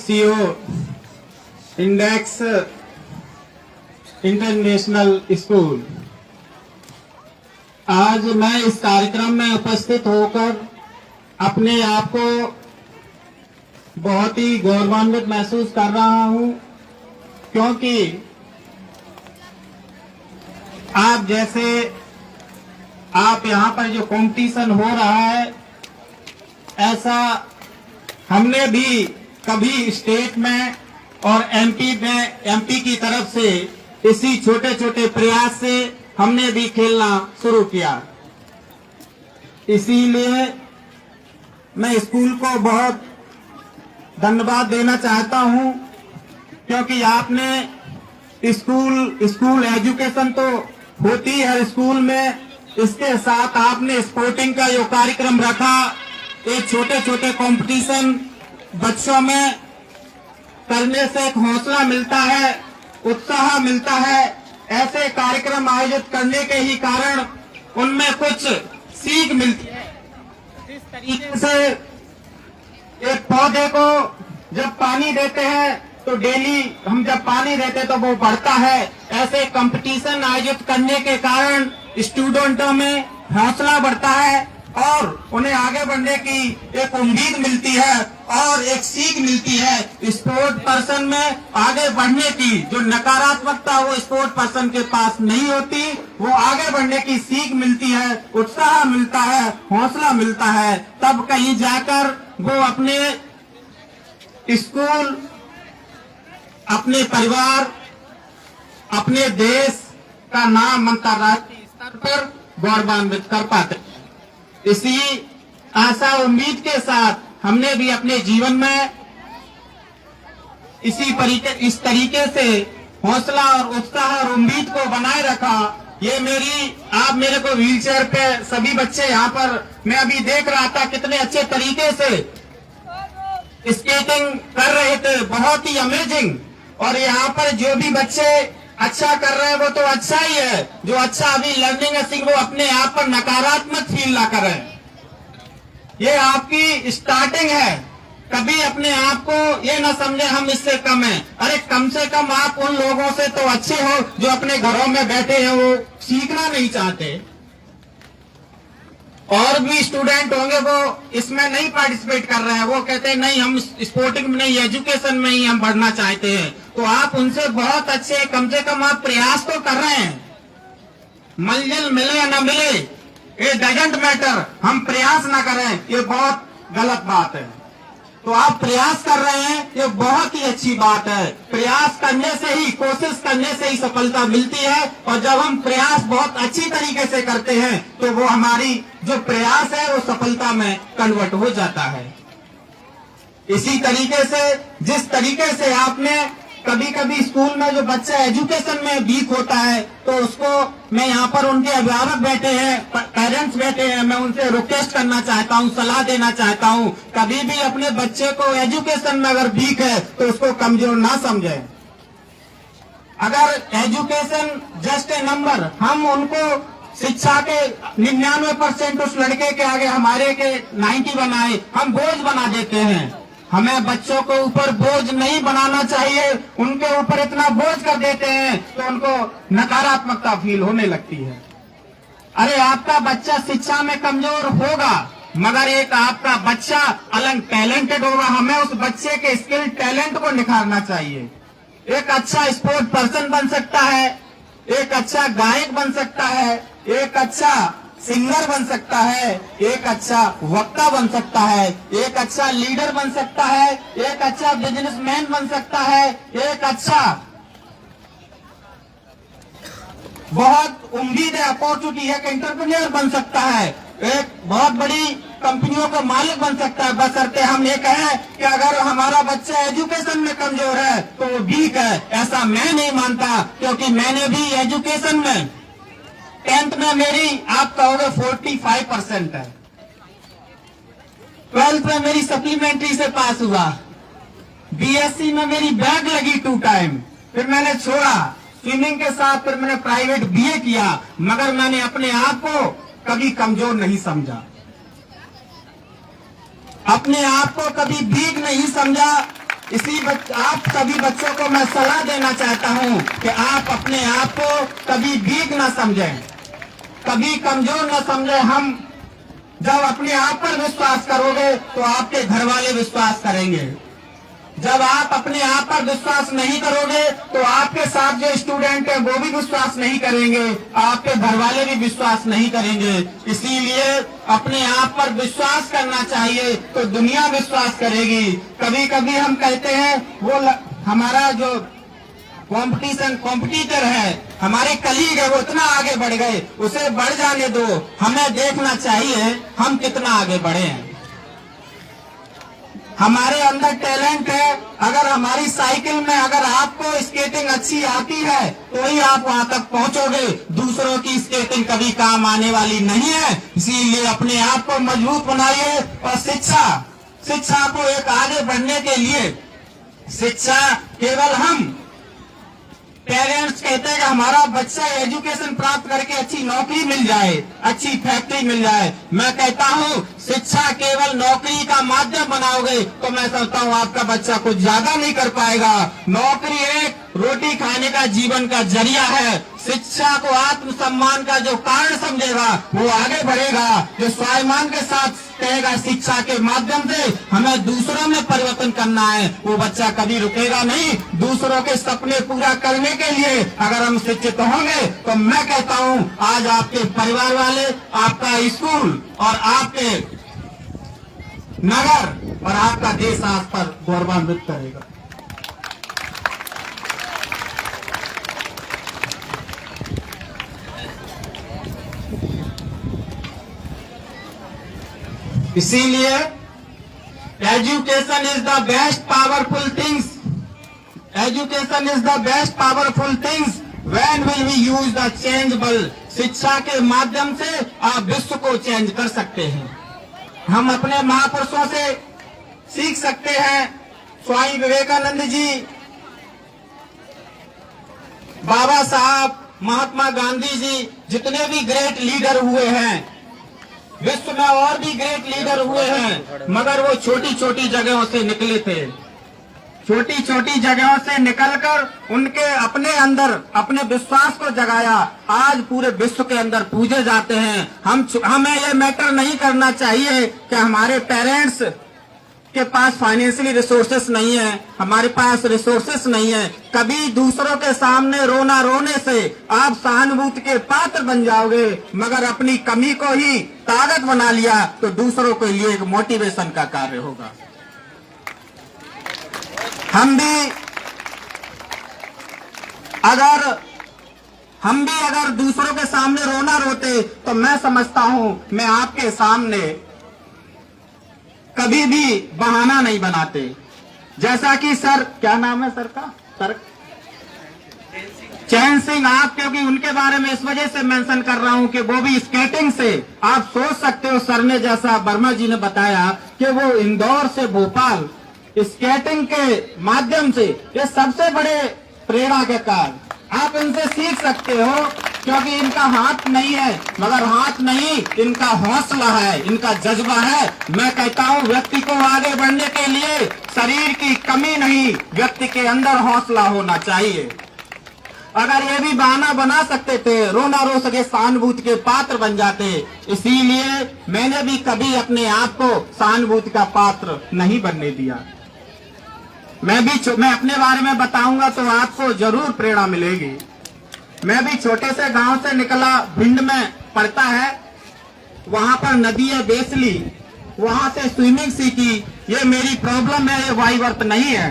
CO index international school. आज मैं इस कार्यक्रम में उपस्थित होकर अपने आप को बहुत ही गौरवान्वित महसूस कर रहा हूं, क्योंकि आप यहाँ पर जो कंपटीशन हो रहा है, ऐसा हमने भी कभी स्टेट में और एमपी की तरफ से इसी छोटे छोटे प्रयास से हमने भी खेलना शुरू किया। इसीलिए मैं स्कूल को बहुत धन्यवाद देना चाहता हूं, क्योंकि आपने स्कूल एजुकेशन तो होती है हर स्कूल में, इसके साथ आपने स्पोर्टिंग का जो कार्यक्रम रखा, एक छोटे छोटे कंपटीशन बच्चों में करने से एक हौसला मिलता है, उत्साह मिलता है। ऐसे कार्यक्रम आयोजित करने के ही कारण उनमें कुछ सीख मिलती है। इस तरीके से एक पौधे को जब पानी देते हैं तो डेली हम जब पानी देते तो वो बढ़ता है। ऐसे कंपटीशन आयोजित करने के कारण स्टूडेंटों में हौसला बढ़ता है और उन्हें आगे बढ़ने की एक उम्मीद मिलती है और एक सीख मिलती है। स्पोर्ट पर्सन में आगे बढ़ने की जो नकारात्मकता वो स्पोर्ट पर्सन के पास नहीं होती, वो आगे बढ़ने की सीख मिलती है, उत्साह मिलता है, हौसला मिलता है। तब कहीं जाकर वो अपने स्कूल, अपने परिवार, अपने देश का नाम अंतर्राष्ट्रीय स्तर पर गौरवान्वित कर पाते। इसी आशा उम्मीद के साथ हमने भी अपने जीवन में इस तरीके से हौसला और उत्साह और उम्मीद को बनाए रखा। ये आप मेरे को व्हीलचेयर पे सभी बच्चे यहाँ पर मैं अभी देख रहा था, कितने अच्छे तरीके से स्केटिंग कर रहे थे, बहुत ही अमेजिंग। और यहाँ पर जो भी बच्चे अच्छा कर रहे हैं वो तो अच्छा ही है, जो अच्छा अभी लर्निंग है वो अपने आप पर नकारात्मक फील ना करें। ये आपकी स्टार्टिंग है, कभी अपने आप को ये ना समझे हम इससे कम हैं। अरे कम से कम आप उन लोगों से तो अच्छे हो जो अपने घरों में बैठे हैं, वो सीखना नहीं चाहते। और भी स्टूडेंट होंगे वो इसमें नहीं पार्टिसिपेट कर रहे हैं, वो कहते हैं नहीं हम स्पोर्टिंग में नहीं, एजुकेशन में ही हम बढ़ना चाहते हैं। तो आप उनसे बहुत अच्छे, कम से कम आप प्रयास तो कर रहे हैं। मंजिल मिले या न मिले, इट डजंट मैटर, हम प्रयास ना करें ये बहुत गलत बात है। तो आप प्रयास कर रहे हैं, ये बहुत ही अच्छी बात है। प्रयास करने से ही, कोशिश करने से ही सफलता मिलती है। और जब हम प्रयास बहुत अच्छी तरीके से करते हैं तो वो हमारी जो प्रयास है वो सफलता में कन्वर्ट हो जाता है। इसी तरीके से जिस तरीके से आपने कभी कभी स्कूल में जो बच्चा एजुकेशन में वीक होता है तो उसको, मैं यहाँ पर उनके अभिभावक बैठे हैं, पेरेंट्स बैठे हैं, मैं उनसे रिक्वेस्ट करना चाहता हूँ, सलाह देना चाहता हूँ, कभी भी अपने बच्चे को एजुकेशन में अगर वीक है तो उसको कमजोर ना समझे। अगर एजुकेशन जस्ट ए नंबर, हम उनको शिक्षा के 99% उस लड़के के आगे हमारे के 90 बनाए, हम बोझ बना देते हैं। हमें बच्चों को ऊपर बोझ नहीं बनाना चाहिए, उनके ऊपर इतना बोझ कर देते हैं तो उनको नकारात्मकता फील होने लगती है। अरे आपका बच्चा शिक्षा में कमजोर होगा, मगर एक आपका बच्चा अलग टैलेंटेड होगा। हमें उस बच्चे के स्किल, टैलेंट को निखारना चाहिए। एक अच्छा स्पोर्ट पर्सन बन सकता है, एक अच्छा गायक बन सकता है, एक अच्छा सिंगर बन सकता है, एक अच्छा वक्ता बन सकता है, एक अच्छा लीडर बन सकता है, एक अच्छा बिजनेसमैन बन सकता है, एक अच्छा, बहुत उम्मीद है, अपॉर्चुनिटी है कि एंटरप्रेन्योर बन सकता है, एक बहुत बड़ी कंपनियों का मालिक बन सकता है। बशर्ते हम ये कहें कि अगर हमारा बच्चा एजुकेशन में कमजोर है तो वो वीक है। ऐसा मैं नहीं मानता, क्योंकि मैंने भी एजुकेशन में 10th में मेरी, आप कहोगे 45% है, 12th में मेरी सप्लीमेंट्री से पास हुआ, बीएससी में मेरी बैक लगी 2 टाइम, फिर मैंने छोड़ा स्विमिंग के साथ, फिर मैंने प्राइवेट बीए किया, मगर मैंने अपने आप को कभी कमजोर नहीं समझा, अपने आप को कभी वीक नहीं समझा। आप सभी बच्चों को मैं सलाह देना चाहता हूं कि आप अपने आप को कभी वीक ना समझें, कभी कमजोर ना समझें। हम जब अपने आप पर विश्वास करोगे तो आपके घर वाले विश्वास करेंगे। जब आप अपने आप पर विश्वास नहीं करोगे तो आपके साथ जो स्टूडेंट है वो भी विश्वास नहीं करेंगे, आपके घर वाले भी विश्वास नहीं करेंगे। इसीलिए अपने आप पर विश्वास करना चाहिए तो दुनिया विश्वास करेगी। कभी कभी हम कहते हैं वो हमारा जो कॉम्पिटिटर है, हमारे कलीग है, वो इतना आगे बढ़ गए, उसे बढ़ जाने दो। हमें देखना चाहिए हम कितना आगे बढ़े हैं। हमारे अंदर टैलेंट है। अगर हमारी साइकिल में अगर आपको स्केटिंग अच्छी आती है तो ही आप वहां तक पहुंचोगे, दूसरों की स्केटिंग कभी काम आने वाली नहीं है। इसीलिए अपने आप को मजबूत बनाइए। और शिक्षा को एक आगे बढ़ने के लिए शिक्षा केवल हम पेरेंट्स कहते हैं कि हमारा बच्चा एजुकेशन प्राप्त करके अच्छी नौकरी मिल जाए, अच्छी फैक्ट्री मिल जाए। मैं कहता हूं शिक्षा केवल नौकरी का माध्यम बनाओगे तो मैं समझता हूं आपका बच्चा कुछ ज्यादा नहीं कर पाएगा। नौकरी एक रोटी खाने का जीवन का जरिया है। शिक्षा को आत्मसम्मान का जो कारण समझेगा वो आगे बढ़ेगा। जो स्वाभिमान के साथ कहेगा शिक्षा के माध्यम से हमें दूसरों में परिवर्तन करना है, वो बच्चा कभी रुकेगा नहीं। दूसरों के सपने पूरा करने के लिए अगर हम शिक्षित होंगे तो मैं कहता हूं आज आपके परिवार वाले, आपका स्कूल और आपके नगर और आपका देश आज पर गौरवान्वित करेगा। इसीलिए education is the best powerful things, education is the best powerful things when will we use the changeable. शिक्षा के माध्यम से आप विश्व को चेंज कर सकते हैं। हम अपने महापुरुषों से सीख सकते हैं। स्वामी विवेकानंद जी, बाबा साहब, महात्मा गांधी जी, जितने भी ग्रेट लीडर हुए हैं, विश्व में और भी ग्रेट लीडर हुए हैं, मगर वो छोटी छोटी जगहों से निकले थे। छोटी छोटी जगहों से निकलकर उनके अपने अंदर अपने विश्वास को जगाया। आज पूरे विश्व के अंदर पूजे जाते हैं। हमें ये मैटर नहीं करना चाहिए कि हमारे पेरेंट्स के पास फाइनेंशियली रिसोर्सेस नहीं है, हमारे पास रिसोर्सेस नहीं है। कभी दूसरों के सामने रोना रोने से आप सहानुभूति के पात्र बन जाओगे, मगर अपनी कमी को ही ताकत बना लिया तो दूसरों के लिए एक मोटिवेशन का कार्य होगा। हम भी अगर दूसरों के सामने रोना रोते तो मैं समझता हूं मैं आपके सामने कभी भी बहाना नहीं बनाते। जैसा कि सर, क्या नाम है सर का? सर चैन सिंह। आप क्योंकि उनके बारे में इस वजह से मेंशन कर रहा हूं कि वो भी स्केटिंग से, आप सोच सकते हो सर ने, जैसा वर्मा जी ने बताया कि वो इंदौर से भोपाल स्केटिंग के माध्यम से, ये सबसे बड़े प्रेरणा के कार्य आप इनसे सीख सकते हो। क्योंकि इनका हाथ नहीं है, मगर हाथ नहीं, इनका हौसला है, इनका जज्बा है। मैं कहता हूं व्यक्ति को आगे बढ़ने के लिए शरीर की कमी नहीं, व्यक्ति के अंदर हौसला होना चाहिए। अगर ये भी बहाना बना सकते थे, रोना रो सके, सहानुभूति के पात्र बन जाते। इसीलिए मैंने भी कभी अपने आप को सहानुभूति का पात्र नहीं बनने दिया। मैं अपने बारे में बताऊंगा तो आपको जरूर प्रेरणा मिलेगी। मैं भी छोटे से गांव से निकला, भिंड में पड़ता है, वहां पर नदी है बेसली, वहां से स्विमिंग सीखी। ये मेरी प्रॉब्लम है, ये वाई वर्त नहीं है।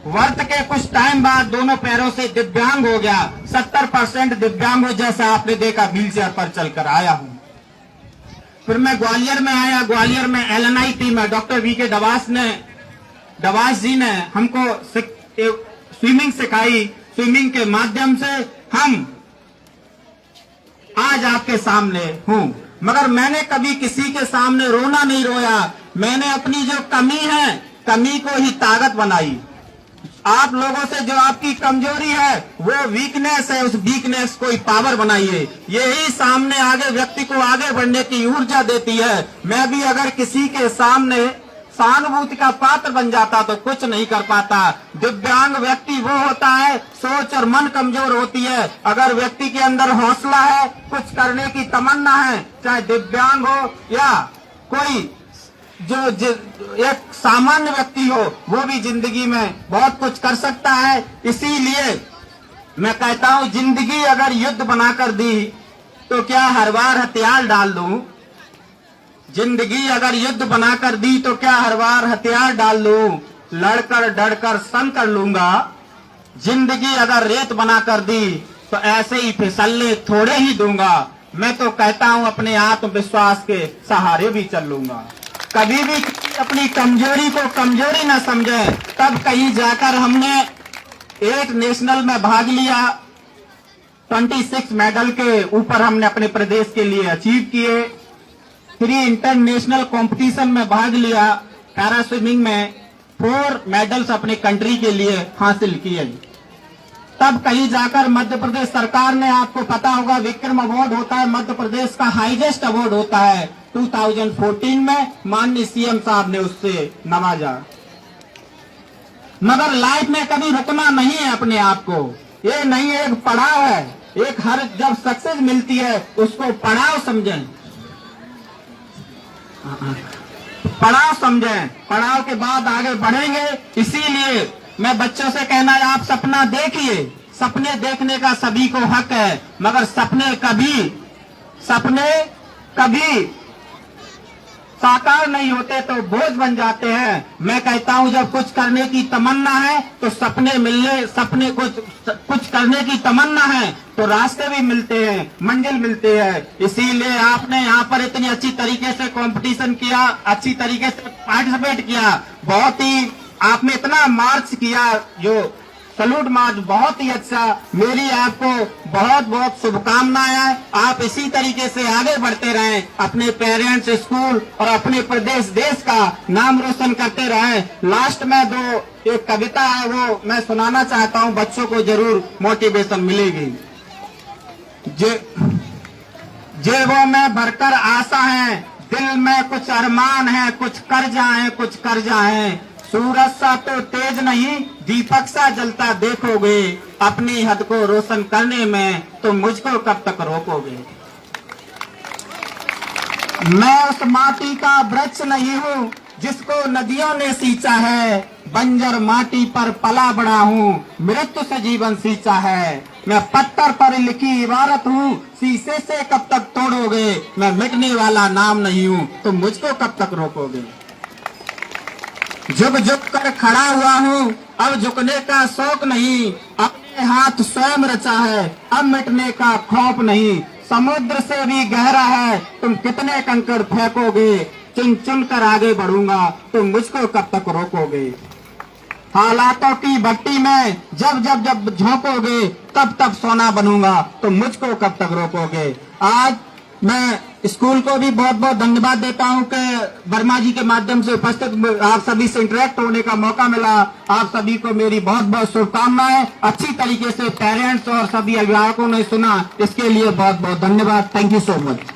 वर्त के कुछ टाइम बाद दोनों पैरों से दिव्यांग हो गया, 70% दिव्यांग हो, जैसा आपने देखा व्हील चेयर पर चलकर आया हूं। फिर मैं ग्वालियर में आया। ग्वालियर में LNIT में डॉक्टर VK डवास जी ने हमको स्विमिंग सिखाई। स्विमिंग के माध्यम से हम आज आपके सामने हूं, मगर मैंने कभी किसी के सामने रोना नहीं रोया। मैंने अपनी जो कमी है, कमी को ही ताकत बनाई। आप लोगों से जो आपकी कमजोरी है वो वीकनेस है, उस वीकनेस को ही पावर बनाइए। यही सामने आगे व्यक्ति को आगे बढ़ने की ऊर्जा देती है। मैं भी अगर किसी के सामने सहानुभूति का पात्र बन जाता तो कुछ नहीं कर पाता। दिव्यांग व्यक्ति वो होता है, सोच और मन कमजोर होती है। अगर व्यक्ति के अंदर हौसला है, कुछ करने की तमन्ना है, चाहे दिव्यांग हो या कोई जो एक सामान्य व्यक्ति हो, वो भी जिंदगी में बहुत कुछ कर सकता है। इसीलिए मैं कहता हूं, जिंदगी अगर युद्ध बनाकर दी तो क्या हर बार हथियार डाल दूं? जिंदगी अगर युद्ध बनाकर दी तो क्या हर बार हथियार डाल लूं? लड़कर डरकर सन कर लूंगा। जिंदगी अगर रेत बनाकर दी तो ऐसे ही फिसलने थोड़े ही दूंगा। मैं तो कहता हूं, अपने आत्मविश्वास के सहारे भी चल लूंगा। कभी भी अपनी कमजोरी को कमजोरी न समझे। तब कहीं जाकर हमने 8 नेशनल में भाग लिया, 26 मेडल के ऊपर हमने अपने प्रदेश के लिए अचीव किए। 3 इंटरनेशनल कंपटीशन में भाग लिया। पैरा स्विमिंग में 4 मेडल्स अपने कंट्री के लिए हासिल किए। तब कहीं जाकर मध्य प्रदेश सरकार ने, आपको पता होगा, विक्रम अवार्ड होता है, मध्य प्रदेश का हाईएस्ट अवार्ड होता है। 2014 में माननीय सीएम साहब ने उससे नवाजा। मगर लाइफ में कभी रुकना नहीं है अपने आप को। ये नहीं है, एक पड़ाव है। एक हर जब सक्सेस मिलती है उसको पड़ाव समझें, पड़ाव समझें। पड़ाव के बाद आगे बढ़ेंगे। इसीलिए मैं बच्चों से कहना है, आप सपना देखिए। सपने देखने का सभी को हक है, मगर सपने कभी साकार नहीं होते तो बोझ बन जाते हैं। मैं कहता हूं, जब कुछ करने की तमन्ना है तो कुछ करने की तमन्ना है तो रास्ते भी मिलते हैं, मंजिल मिलते हैं। इसीलिए आपने यहाँ पर इतनी अच्छी तरीके से कंपटीशन किया, अच्छी तरीके से पार्टिसिपेट किया, बहुत ही आपने इतना मार्च किया, जो सैल्यूट मार्च बहुत ही अच्छा। मेरी आपको बहुत बहुत शुभकामनाएं। आप इसी तरीके से आगे बढ़ते रहें, अपने पेरेंट्स, स्कूल और अपने प्रदेश, देश का नाम रोशन करते रहें। लास्ट में एक कविता है, वो मैं सुनाना चाहता हूं, बच्चों को जरूर मोटिवेशन मिलेगी। जेबों में भरकर आशा है, दिल में कुछ अरमान है, कुछ कर्जा है। सूरज सा तो तेज नहीं, दीपक सा जलता देखोगे। अपनी हद को रोशन करने में तो मुझको कब तक रोकोगे। मैं उस माटी का वृक्ष नहीं हूँ जिसको नदियों ने सींचा है। बंजर माटी पर पला बड़ा हूँ, मृत्यु से जीवन सींचा है। मैं पत्थर पर लिखी इबारत हूँ, शीशे से कब तक तोड़ोगे। मैं मिटने वाला नाम नहीं हूँ, तो मुझको कब तक रोकोगे। झुक झुक कर खड़ा हुआ हूँ, अब झुकने का शौक नहीं। अपने हाथ स्वयं रचा है, अब मिटने का खौफ नहीं। समुद्र से भी गहरा है, तुम कितने कंकड़ फेंकोगे। चुन चुन कर आगे बढ़ूंगा, तुम मुझको कब तक रोकोगे। हालातों की भट्टी में जब झोंकोगे, तब तब सोना बनूंगा, तुम मुझको कब तक रोकोगे। आज मैं स्कूल को भी बहुत बहुत धन्यवाद देता हूं कि वर्मा जी के माध्यम से उपस्थित आप सभी से इंटरेक्ट होने का मौका मिला। आप सभी को मेरी बहुत बहुत शुभकामनाएं। अच्छी तरीके से पेरेंट्स और सभी अभिभावकों ने सुना, इसके लिए बहुत बहुत धन्यवाद। Thank you so much.